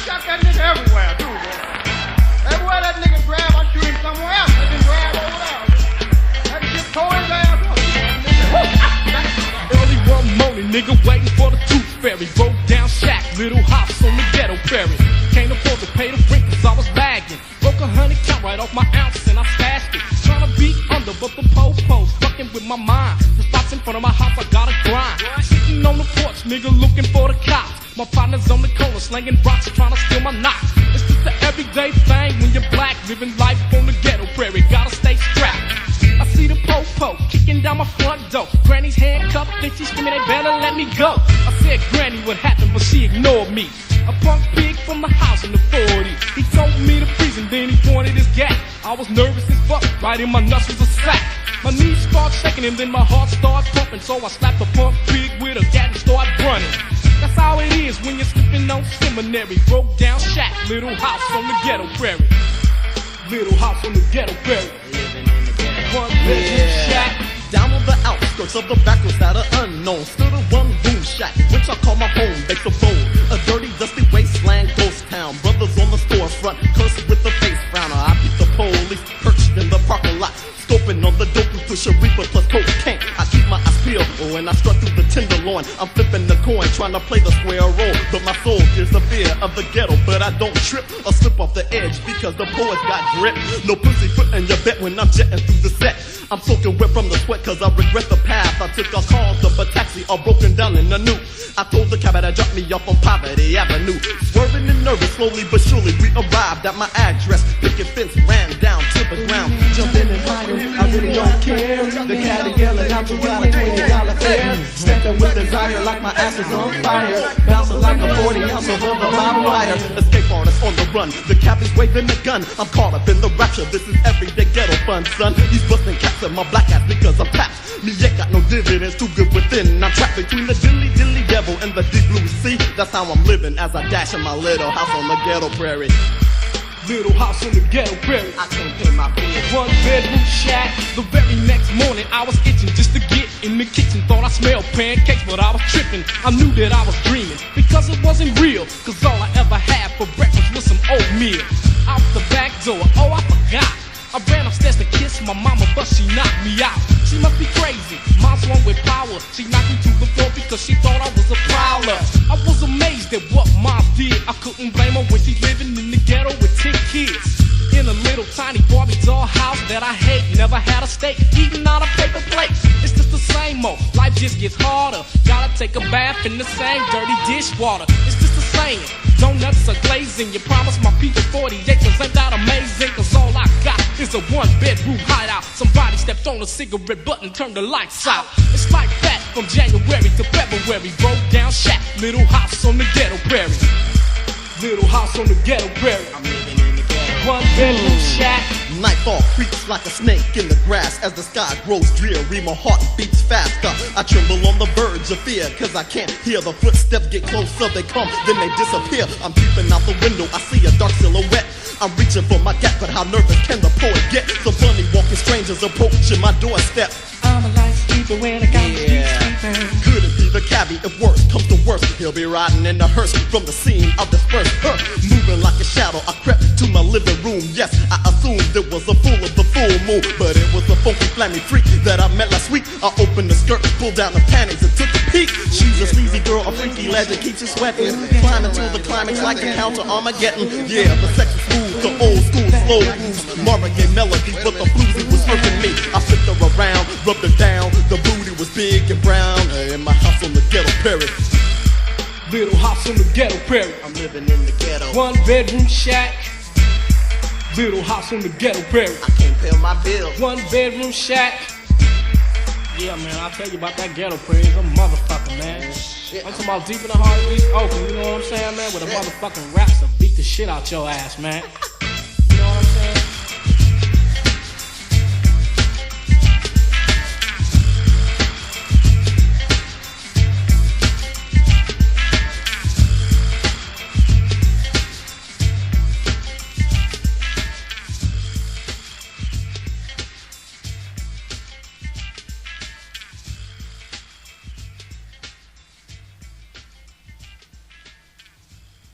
got that nigga everywhere, too, boy. Everywhere that nigga grab, I shoot him somewhere else. Let him grab over there. That shit tore his ass up. Early one morning, nigga waiting for the tooth fairy. Broke down shack, little house on the ghetto ferry. Can't afford to pay the rent cause I was bagging. Broke 100 count right off my ounce and I stashed it. Tryna be under but the po-po's fucking with my mind. The spots in front of my house I gotta grind. Sitting on the porch, nigga looking for the cops. My partner's on the corner slinging rocks trying to steal my knots. It's just an everyday thing when you're black, living life on the ghetto prairie. Gotta stay strapped. I see the po-po kicking down my front door. Granny's handcuffed and she's screaming they better let me go. I said Granny what happened but she ignored me. A punk pig from the house in the 40. He told me to freeze and then he pointed his gat. I was nervous as fuck, right in my nuts was a sack. My knees start shaking and then my heart started pumping. So I slapped the punk pig with a gat and started running. That's how it is when you're slipping on seminary. Broke down shack, little house on the ghetto prairie. Little house on the ghetto prairie. One bedroom shack. Down on the outskirts of the backwoods that are unknown. Stood a one-room shack, which I call my home. Baked a bowl, a dirty, dusty wasteland ghost town. Brothers on the storefront, cursed with the face frowner. I beat the police, perched in the parking lot. Scoping on the dope and push a reaper plus cocaine. I keep my eyes peeled when I strut through the tenderloin. I'm flipping the coin, trying to play the square roll. But my soul gives the fear of the ghetto. But I don't trip or slip off the edge because the poet's got grip. No pussy foot in your bed when I'm jetting through the set. I'm soaking wet from the sweat cause I regret the path. I took a call to a taxi all broken down in the new. I told the cab that dropped me off on Poverty Avenue. Swerving and nervous, slowly but surely we arrived at my address. Picket fence ran down to the ground. Jumping and hiding, I really don't care. The caddy yelling out, you got a $20 fare. Stepping with desire like my ass is on fire. Bouncing like a 40 ounce of the bottom wire. Escape artist on the run, the cap is waving a gun. I'm caught up in the rapture, this is everyday ghetto fun, son. He's busting caps in my black ass because I'm packed. Me ain't got no dividends, too good within. I'm trapped between the dilly dilly devil and the deep blue sea. That's how I'm living as I dash in my little house on the ghetto prairie. Little house on the ghetto prairie. I can't pay my bills. One bedroom shack. The very next morning I was itching just to get in the kitchen. Thought I smelled pancakes but I was tripping. I knew that I was dreaming because it wasn't real. Cause all I ever had for breakfast was some oatmeal. Out the back door, oh I forgot. I ran upstairs to kiss my mama, but she knocked me out. She must be crazy, mom's one with power. She knocked me to the floor because she thought I was a prowler. I was amazed at what mom did. I couldn't blame her when she's living in the ghetto with 10 kids. In a little tiny Barbie doll house that I hate. Never had a steak, eating out of paper plates. It's just the same old, life just gets harder. Gotta take a bath in the same dirty dishwater. It's just the same, donuts are glazing. You promised my people 40 acres, ain't that amazing? Cause all I got is a one-bedroom hideout. Somebody stepped on a cigarette button, turned the lights out. It's like that from January to February. Broke down shack, little house on the ghetto prairie. Little house on the ghetto prairie. I'm living in the ghetto. One bedroom shack. Nightfall creeps like a snake in the grass as the sky grows dreary. My heart beats faster. I tremble on the verge of fear cause I can't hear the footsteps get closer. They come, then they disappear. I'm peeping out the window, I see a dark silhouette. I'm reaching for my gap, but how nervous can the poet get? Some funny walking strangers approaching my doorstep. I'm a light sleeper when I got you sleeping. Could it be the cabbie? If worse comes to worse, he'll be riding in the hearse from the scene of dispersed hurt. Moving like a shadow, I crept to my living room. Yes, I assumed it was a fool of the full moon, but it was a funky, flammy freak that I met last week. I opened the skirt, pulled down the panties, and took a peek. She's a sleazy girl, a freaky legend, keeps you sweating. Climbing to the climax like a counter Armageddon. Yeah, the sex is smooth, the old school slow grooves. Marvin Gaye melodies, but the bluesy was hurting me. I flipped her around, rubbed her down. The booty was big and brown. In my house on the ghetto prairie. Little house on the ghetto prairie. I'm living in the ghetto. One bedroom shack. Little house on the ghetto prairie. I can't pay my bills. One bedroom shack. Yeah, man, I'll tell you about that ghetto prairie. I'm a motherfucker, man. Shit. I'm talking about deep in the heart of East Oakland, you know what I'm saying, man? With a motherfucking raps to beat the shit out your ass, man.